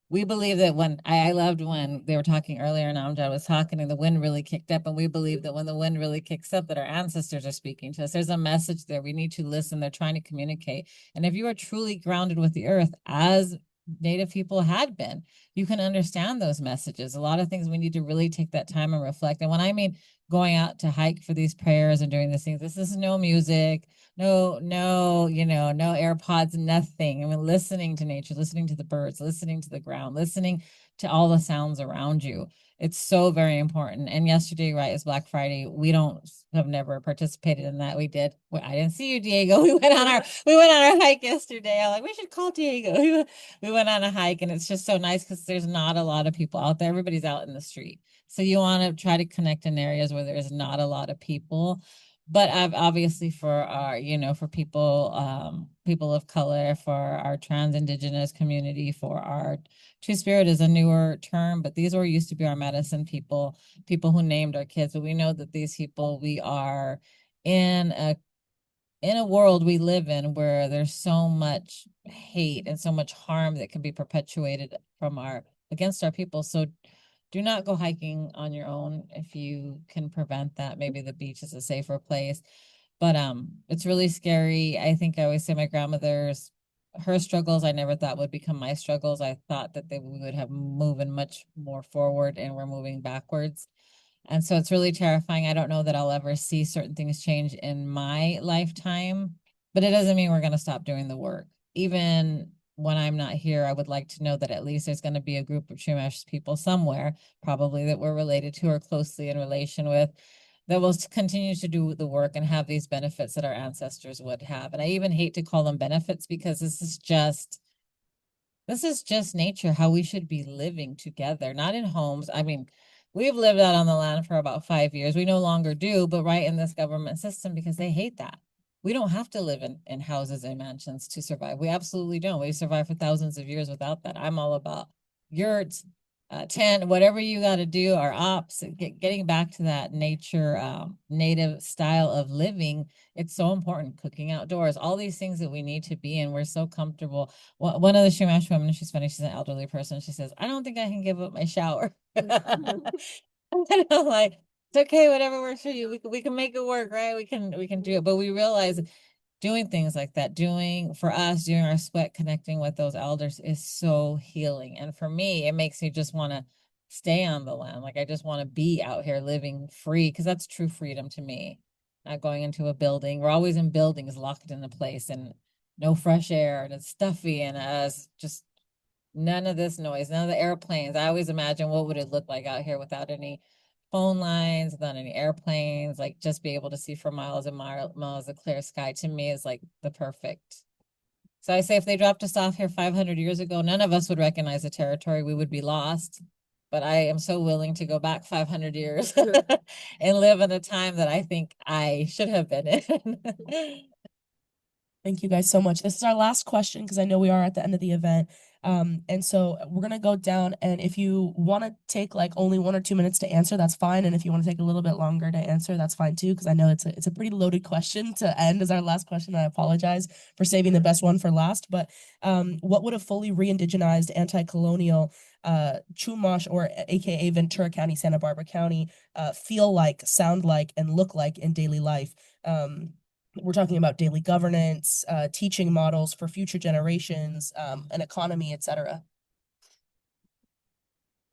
we believe that when I loved when they were talking earlier and Amjad was talking and the wind really kicked up, and we believe that when the wind really kicks up that our ancestors are speaking to us. There's a message there. We need to listen. They're trying to communicate. And if you are truly grounded with the earth, as Native people had been, you can understand those messages. A lot of things we need to really take that time and reflect. And when I mean going out to hike for these prayers and doing these things, this is no music, no, you know, no AirPods, nothing. I mean, listening to nature, listening to the birds, listening to the ground, listening to all the sounds around you. It's so very important. And yesterday, right, is Black Friday. We have never participated in that. We did. Well, I didn't see you, Diego. We went on our hike yesterday. I'm like, we should call Diego. We went on a hike, and it's just so nice because there's not a lot of people out there. Everybody's out in the street. So you want to try to connect in areas where there's not a lot of people. But obviously for our, you know, for people, people of color, for our trans indigenous community, for our Two Spirit is a newer term, but these were used to be our medicine people who named our kids. But we know that these people, we are in in a world we live in where there's so much hate and so much harm that can be perpetuated from against our people. So do not go hiking on your own if you can prevent that. Maybe the beach is a safer place. But it's really scary. I think I always say my grandmother's her struggles I never thought would become my struggles. I thought that we would have moving much more forward, and we're moving backwards. And so it's really terrifying. I don't know that I'll ever see certain things change in my lifetime, but it doesn't mean we're going to stop doing the work. Even when I'm not here, I would like to know that at least there's going to be a group of Chumash people somewhere, probably that we're related to or closely in relation with, that will continue to do the work and have these benefits that our ancestors would have. And I even hate to call them benefits because this is just nature, how we should be living together, not in homes. I mean, we've lived out on the land for about 5 years. We no longer do, but right in this government system because they hate that. We don't have to live in houses and mansions to survive. We absolutely don't. We've survived for thousands of years without that. I'm all about yurts, tent, whatever you got to do, our ops, getting back to that nature, native style of living. It's so important. Cooking outdoors, all these things that we need to be in. We're so comfortable. One of the Chumash women, she's funny, she's an elderly person. She says, I don't think I can give up my shower. And I'm like, it's okay, whatever works for you. We can make it work, right? We can do it. But we realize doing things like that, doing for us, doing our sweat, connecting with those elders is so healing. And for me, it makes me just want to stay on the land. Like I just want to be out here living free because that's true freedom to me. Not going into a building. We're always in buildings locked in a place and no fresh air and it's stuffy and just none of this noise, none of the airplanes. I always imagine what would it look like out here without any phone lines, without any airplanes, like just be able to see for miles and miles of clear sky to me is like the perfect. So I say if they dropped us off here 500 years ago, none of us would recognize the territory. We would be lost. But I am so willing to go back 500 years and live in a time that I think I should have been in. Thank you guys so much. This is our last question because I know we are at the end of the event. And so we're gonna go down, and if you want to take like only 1 or 2 minutes to answer, that's fine. And if you want to take a little bit longer to answer, that's fine too, because I know it's a pretty loaded question to end as our last question. I apologize for saving the best one for last. But what would a fully re-indigenized, anti-colonial Chumash, or AKA Ventura County, Santa Barbara County, feel like, sound like, and look like in daily life? We're talking about daily governance, teaching models for future generations, an economy, etc.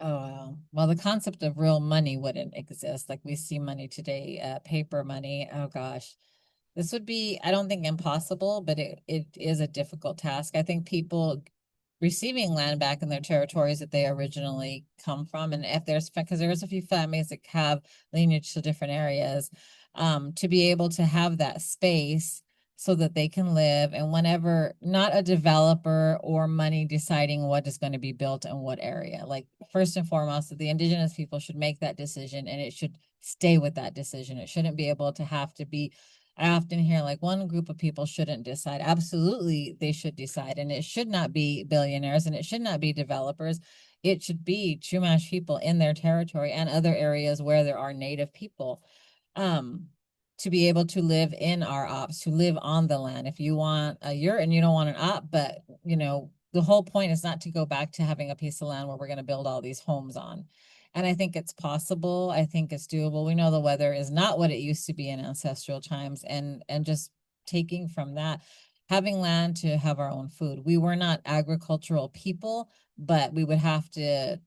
Oh, well, the concept of real money wouldn't exist. Like we see money today, paper money. Oh gosh, this would be, I don't think impossible, but it is a difficult task. I think people receiving land back in their territories that they originally come from, and if because there's a few families that have lineage to different areas, to be able to have that space so that they can live, and whenever not a developer or money deciding what is going to be built in what area. Like first and foremost, that the indigenous people should make that decision and it should stay with that decision. It shouldn't be able to have to be, I often hear like one group of people shouldn't decide. Absolutely, they should decide. And it should not be billionaires and it should not be developers. It should be Chumash people in their territory and other areas where there are native people. Um, to be able to live in our ops, to live on the land. If you want a yurt and you don't want an op, but the whole point is not to go back to having a piece of land where we're going to build all these homes on. And I think it's possible. I think it's doable. We know the weather is not what it used to be in ancestral times, and just taking from that, having land to have our own food. We were not agricultural people, but we would have to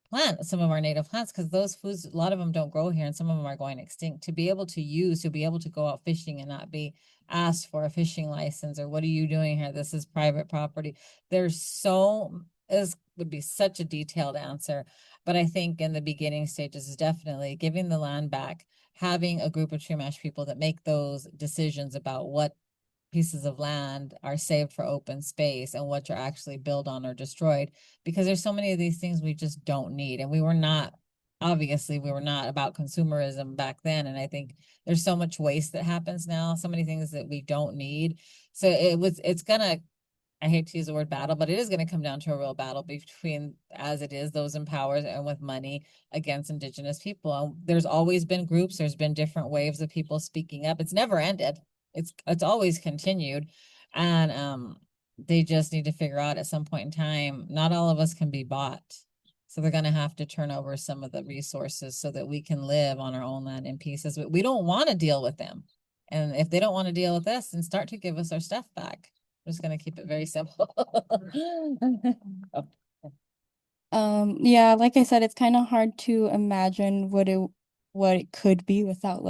plant some of our native plants because those foods, a lot of them don't grow here and some of them are going extinct. To be able to go out fishing and not be asked for a fishing license or what are you doing here? This is private property. This would be such a detailed answer. But I think in the beginning stages is definitely giving the land back, having a group of Chumash people that make those decisions about what pieces of land are saved for open space and what are actually built on or destroyed, because there's so many of these things we just don't need. And we were not about consumerism back then. And I think there's so much waste that happens now, so many things that we don't need. So it's gonna, I hate to use the word battle, but it is going to come down to a real battle between, as it is, those in power and with money against indigenous people. There's always been groups, there's been different waves of people speaking up. It's never ended. it's always continued. And they just need to figure out at some point in time, not all of us can be bought. So they're gonna have to turn over some of the resources so that we can live on our own land in pieces. But we don't want to deal with them. And if they don't want to deal with us, then start to give us our stuff back. I'm just gonna keep it very simple. Yeah, like I said, it's kind of hard to imagine what it could be without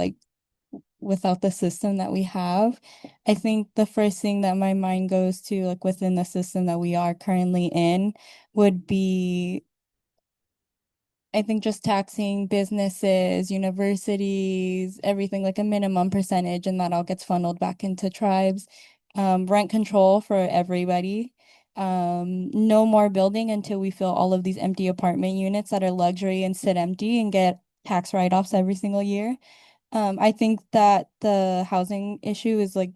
without the system that we have. I think the first thing that my mind goes to, like within the system that we are currently in, would be, I think, just taxing businesses, universities, everything, like a minimum percentage, and that all gets funneled back into tribes. Rent control for everybody. No more building until we fill all of these empty apartment units that are luxury and sit empty and get tax write-offs every single year. I think that the housing issue is like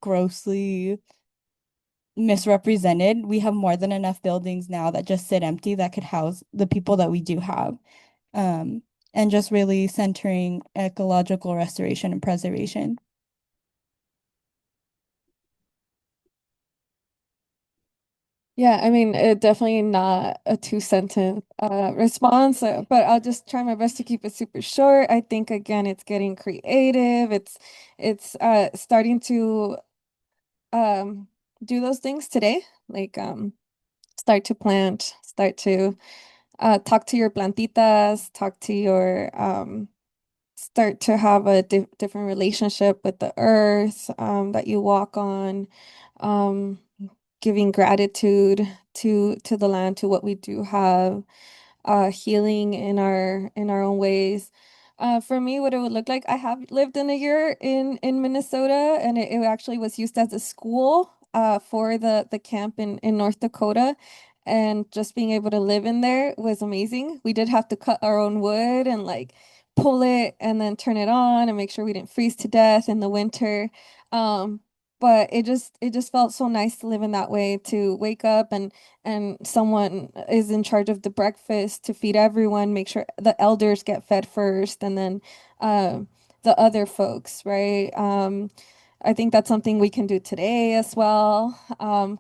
grossly misrepresented. We have more than enough buildings now that just sit empty that could house the people that we do have. Um, and just really centering ecological restoration and preservation. Yeah, I mean, definitely not a two-sentence response, but I'll just try my best to keep it super short. I think again, it's getting creative. It's starting to um do those things today, like start to plant, start to talk to your plantitas, talk to your start to have a different relationship with the earth that you walk on. Um, Giving gratitude to the land, to what we do have, healing in our own ways. For me, what it would look like, I have lived in a year in Minnesota, and it actually was used as a school for the camp in North Dakota. And just being able to live in there was amazing. We did have to cut our own wood and like pull it and then turn it on and make sure we didn't freeze to death in the winter. Um, but it just felt so nice to live in that way, to wake up and someone is in charge of the breakfast to feed everyone, make sure the elders get fed first, and then um the other folks, right? I think that's something we can do today as well.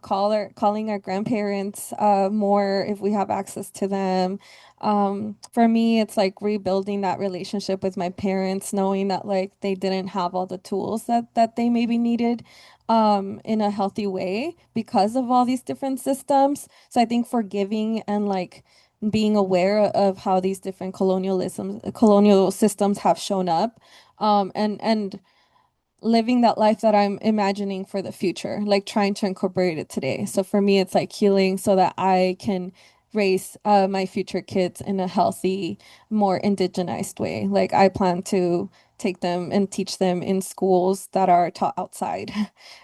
Calling our grandparents more if we have access to them. For me, it's like rebuilding that relationship with my parents, knowing that like they didn't have all the tools that they maybe needed in a healthy way because of all these different systems. So I think forgiving and like being aware of how these different colonial systems have shown up, and living that life that I'm imagining for the future, like trying to incorporate it today. So for me, it's like healing so that I can raise my future kids in a healthy, more indigenized way. Like I plan to take them and teach them in schools that are taught outside.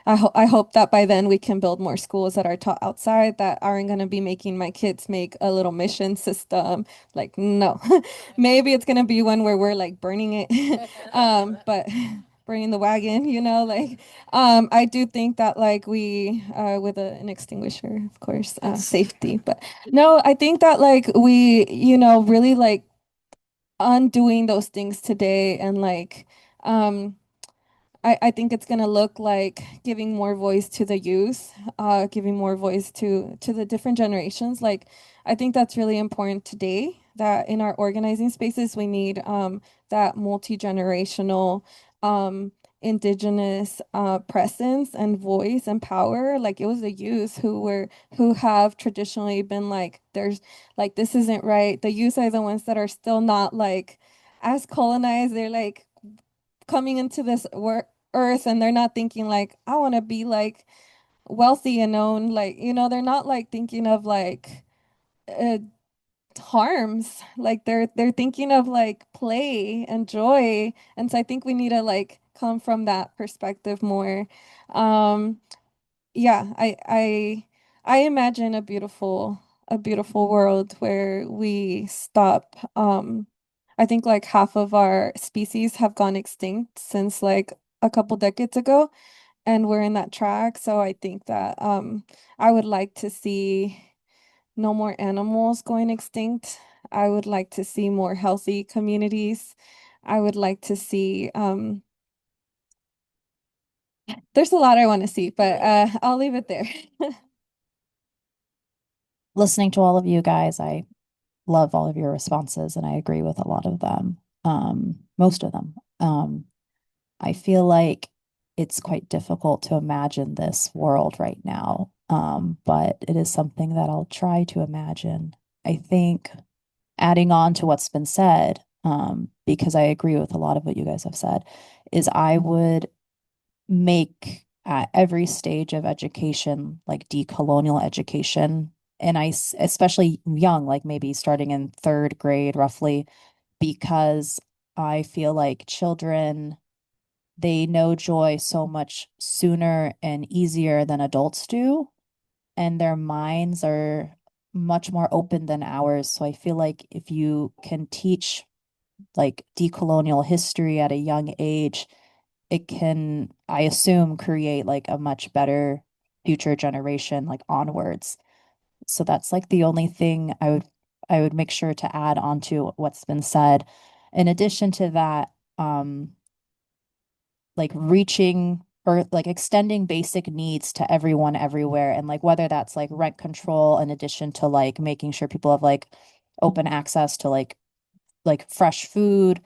I hope that by then we can build more schools that are taught outside, that aren't going to be making my kids make a little mission system. Like, no, maybe it's going to be one where we're like burning it. But burning the wagon, like I do think that like we with an extinguisher, of course, safety. But no, I think that like we, really like undoing those things today, and like I think it's gonna look like giving more voice to the youth, giving more voice to the different generations. Like I think that's really important today, that in our organizing spaces we need that multi-generational indigenous presence and voice and power. Like it was the youth who have traditionally been like, there's like this isn't right. The youth are the ones that are still not like as colonized. They're like coming into this earth, and they're not thinking like I want to be like wealthy and own, like they're not like thinking of like uh, harms. Like they're thinking of like play and joy. And so I think we need to like come from that perspective more. um yeah, I imagine a beautiful world where we stop. I think like half of our species have gone extinct since like a couple decades ago, and we're in that track. So I think that I would like to see no more animals going extinct. I would like to see more healthy communities. I would like to see There's a lot I want to see, but I'll leave it there. Listening to all of you guys, I love all of your responses and I agree with a lot of them. Most of them. I feel like it's quite difficult to imagine this world right now. But it is something that I'll try to imagine. I think adding on to what's been said, because I agree with a lot of what you guys have said, is I would make at every stage of education, like decolonial education, and especially young, like maybe starting in third grade roughly, because I feel like children, they know joy so much sooner and easier than adults do, and their minds are much more open than ours. So I feel like if you can teach like decolonial history at a young age, it can, I assume, create like a much better future generation like onwards. So that's like the only thing I would make sure to add on to what's been said. In addition to that, like reaching or like extending basic needs to everyone everywhere, and like whether that's like rent control in addition to like making sure people have like open access to like fresh food,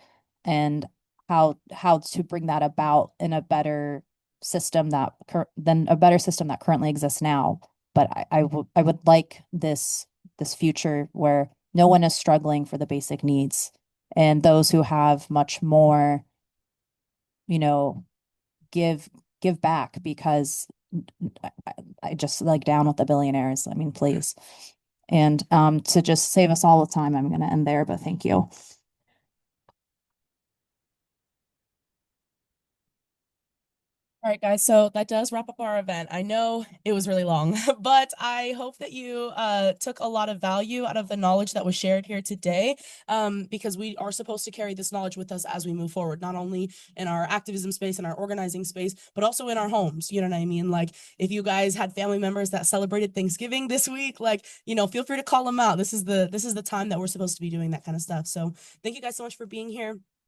and how to bring that about in a better system than a better system that currently exists now. But I would like this future where no one is struggling for the basic needs, and those who have much more, you know, give give back, because I just like down with the billionaires. I mean, please. And to just save us all the time, I'm going to end there, but thank you. All right, guys, so that does wrap up our event. I know it was really long, but I hope that you took a lot of value out of the knowledge that was shared here today, because we are supposed to carry this knowledge with us as we move forward, not only in our activism space and our organizing space, but also in our homes. You know what I mean? Like, if you guys had family members that celebrated Thanksgiving this week, like, feel free to call them out. This is the time that we're supposed to be doing that kind of stuff. So thank you guys so much for being here.